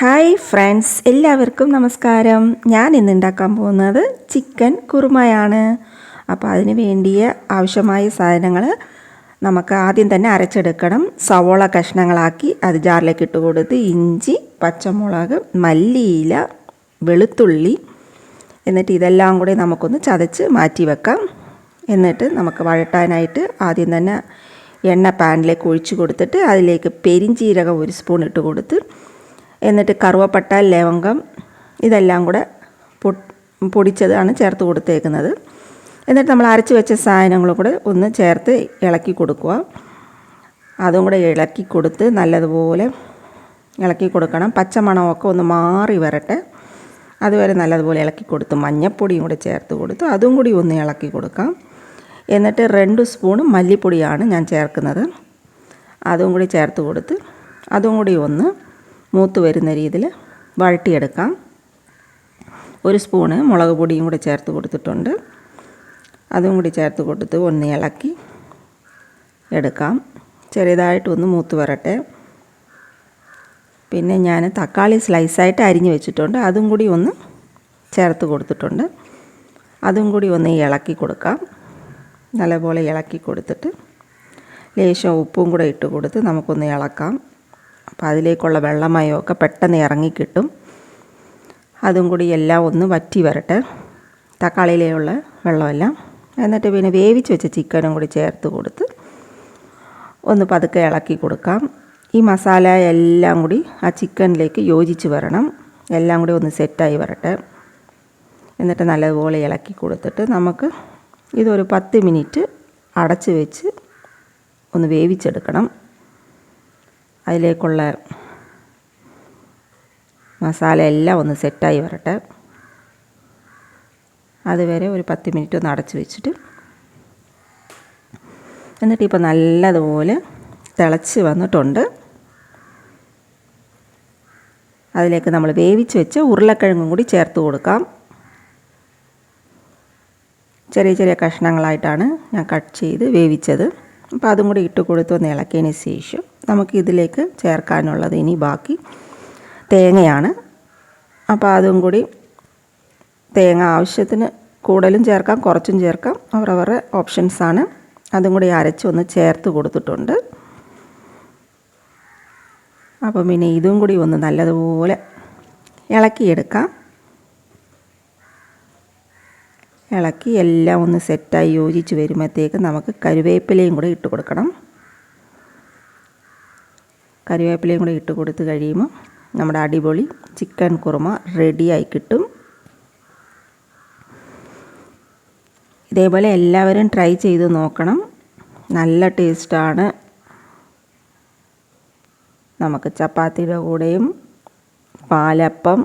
Hi friends, എല്ലാവർക്കും നമസ്കാരം. ഞാൻ ഇന്ന് ഉണ്ടാക്കാൻ പോകുന്നത് ചിക്കൻ കുറുമയാണ്. അപ്പോൾ അതിന് വേണ്ടിയ ആവശ്യമായ സാധനങ്ങൾ നമുക്ക് ആദ്യം തന്നെ അരച്ചെടുക്കണം. സവോള കഷ്ണങ്ങളാക്കി അത് ജാറിലേക്ക് ഇട്ട് കൊടുത്ത് ഇഞ്ചി, പച്ചമുളക്, മല്ലിയില, വെളുത്തുള്ളി, എന്നിട്ട് ഇതെല്ലാം കൂടി നമുക്കൊന്ന് ചതച്ച് മാറ്റി വെക്കാം. എന്നിട്ട് നമുക്ക് വഴട്ടാനായിട്ട് ആദ്യം തന്നെ എണ്ണ പാനിലേക്ക് ഒഴിച്ച് കൊടുത്തിട്ട് അതിലേക്ക് പെരിഞ്ചീരകം 1 സ്പൂൺ ഇട്ട് കൊടുത്ത്, എന്നിട്ട് കറുവപ്പട്ട, ലവംഗം ഇതെല്ലാം കൂടെ പൊടിച്ചതാണ് ചേർത്ത് കൊടുത്തേക്കുന്നത്. എന്നിട്ട് നമ്മൾ അരച്ച് വെച്ച സാധനങ്ങളും കൂടെ ഒന്ന് ചേർത്ത് ഇളക്കി കൊടുക്കുക. അതും കൂടെ ഇളക്കി കൊടുത്ത് നല്ലതുപോലെ ഇളക്കി കൊടുക്കണം. പച്ചമണമൊക്കെ ഒന്ന് മാറി വരട്ടെ, അതുവരെ നല്ലതുപോലെ ഇളക്കി കൊടുത്ത് മഞ്ഞൾപ്പൊടിയും കൂടെ ചേർത്ത് കൊടുത്ത് അതും കൂടി ഒന്ന് ഇളക്കി കൊടുക്കാം. എന്നിട്ട് 2 സ്പൂൺ മല്ലിപ്പൊടിയാണ് ഞാൻ ചേർക്കുന്നത്. അതും കൂടി ചേർത്ത് കൊടുത്ത് അതും കൂടി ഒന്ന് മൂത്ത് വരുന്ന രീതിയിൽ വഴട്ടിയെടുക്കാം. 1 സ്പൂണ് മുളക് പൊടിയും കൂടി ചേർത്ത് കൊടുത്തിട്ടുണ്ട്. അതും കൂടി ചേർത്ത് കൊടുത്ത് ഒന്ന് ഇളക്കി എടുക്കാം. ചെറിയതായിട്ടൊന്ന് മൂത്ത് വരട്ടെ. പിന്നെ ഞാൻ തക്കാളി സ്ലൈസായിട്ട് അരിഞ്ഞ് വെച്ചിട്ടുണ്ട്, അതും കൂടി ഒന്ന് ചേർത്ത് കൊടുത്തിട്ടുണ്ട്. അതും കൂടി ഒന്ന് ഇളക്കി കൊടുക്കാം. നല്ലപോലെ ഇളക്കി കൊടുത്തിട്ട് ലേശം ഉപ്പും കൂടെ ഇട്ട് കൊടുത്ത് നമുക്കൊന്ന് ഇളക്കാം. അപ്പോൾ അതിലേക്കുള്ള വെള്ളമയമൊക്കെ പെട്ടെന്ന് ഇറങ്ങിക്കിട്ടും. അതും കൂടി എല്ലാം ഒന്ന് വറ്റി വരട്ടെ, തക്കാളിയിലുള്ള വെള്ളമെല്ലാം. എന്നിട്ട് പിന്നെ വേവിച്ച് വെച്ച ചിക്കനും കൂടി ചേർത്ത് കൊടുത്ത് ഒന്ന് പതുക്കെ ഇളക്കി കൊടുക്കാം. ഈ മസാല എല്ലാം കൂടി ആ ചിക്കനിലേക്ക് യോജിച്ച് വരണം, എല്ലാം കൂടി ഒന്ന് സെറ്റായി വരട്ടെ. എന്നിട്ട് നല്ലതുപോലെ ഇളക്കി കൊടുത്തിട്ട് നമുക്ക് ഇതൊരു 10 മിനിറ്റ് അടച്ച് വെച്ച് ഒന്ന് വേവിച്ചെടുക്കണം. അതിലേക്കുള്ള മസാല എല്ലാം ഒന്ന് സെറ്റായി വരട്ടെ. അതുവരെ ഒരു 10 മിനിറ്റ് ഒന്ന് അടച്ച് വെച്ചിട്ട്, എന്നിട്ട് ഇപ്പോൾ നല്ലതുപോലെ തിളച്ച് വന്നിട്ടുണ്ട്. അതിലേക്ക് നമ്മൾ വേവിച്ച് വെച്ച ഉരുളക്കിഴങ്ങും കൂടി ചേർത്ത് കൊടുക്കാം. ചെറിയ ചെറിയ കഷ്ണങ്ങളായിട്ടാണ് ഞാൻ കട്ട് ചെയ്ത് വേവിച്ചത്. അപ്പോൾ അതും കൂടി ഇട്ട് കൊടുത്ത് ഒന്ന് ഇളക്കിയതിന് ശേഷം നമുക്ക് ഇതിലേക്ക് ചേർക്കാനുള്ളത് ഇനി ബാക്കി തേങ്ങയാണ്. അപ്പോൾ അതും കൂടി തേങ്ങ ആവശ്യത്തിന് കൂടുതലും ചേർക്കാം, കുറച്ചും ചേർക്കാം, അവരവരുടെ ഓപ്ഷൻസാണ്. അതും കൂടി അരച്ച് ഒന്ന് ചേർത്ത് കൊടുത്തിട്ടുണ്ട്. അപ്പോൾ പിന്നെ ഇതും കൂടി ഒന്ന് നല്ലതുപോലെ ഇളക്കിയെടുക്കാം. ഇളക്കി എല്ലാം ഒന്ന് സെറ്റായി യോജിച്ച് വരുമ്പോഴത്തേക്ക് നമുക്ക് കറിവേപ്പിലയും കൂടെ ഇട്ട് കൊടുക്കണം. കറിവേപ്പിലയും കൂടെ ഇട്ട് കൊടുത്ത് കഴിയുമ്പോൾ നമ്മുടെ അടിപൊളി ചിക്കൻ കുറുമ റെഡിയായി കിട്ടും. ഇതേപോലെ എല്ലാവരും ട്രൈ ചെയ്ത് നോക്കണം, നല്ല ടേസ്റ്റാണ്. നമുക്ക് ചപ്പാത്തിയുടെ കൂടെയും പാലപ്പം,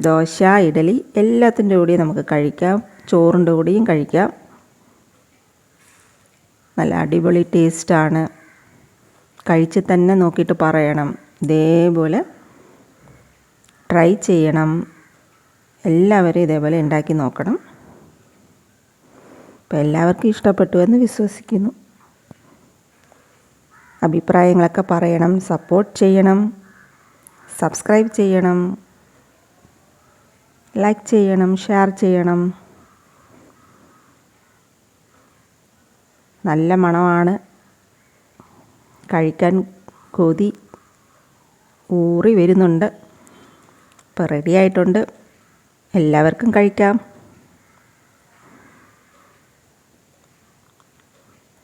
ദോശ, ഇഡലി എല്ലാത്തിൻ്റെ കൂടെയും നമുക്ക് കഴിക്കാം, ചോറിൻ്റെ കൂടെയും കഴിക്കാം. നല്ല അടിപൊളി ടേസ്റ്റാണ്. കഴിച്ച് തന്നെ നോക്കിയിട്ട് പറയണം. ഇതേപോലെ ട്രൈ ചെയ്യണം. എല്ലാവരും ഇതേപോലെ ഉണ്ടാക്കി നോക്കണം. അപ്പോൾ എല്ലാവർക്കും ഇഷ്ടപ്പെട്ടു എന്ന് വിശ്വസിക്കുന്നു. അഭിപ്രായങ്ങളൊക്കെ പറയണം, സപ്പോർട്ട് ചെയ്യണം, സബ്സ്ക്രൈബ് ചെയ്യണം, ലൈക്ക് ചെയ്യണം, ഷെയർ ചെയ്യണം. നല്ല മണമാണ്, കഴിക്കാൻ കൊതി ഊറി വരുന്നുണ്ട്. ഇപ്പോൾ റെഡി ആയിട്ടുണ്ട്, എല്ലാവർക്കും കഴിക്കാം.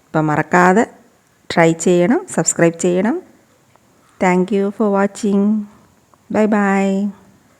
അപ്പം മറക്കാതെ ട്രൈ ചെയ്യണം, സബ്സ്ക്രൈബ് ചെയ്യണം. Thank you for watching. Bye bye.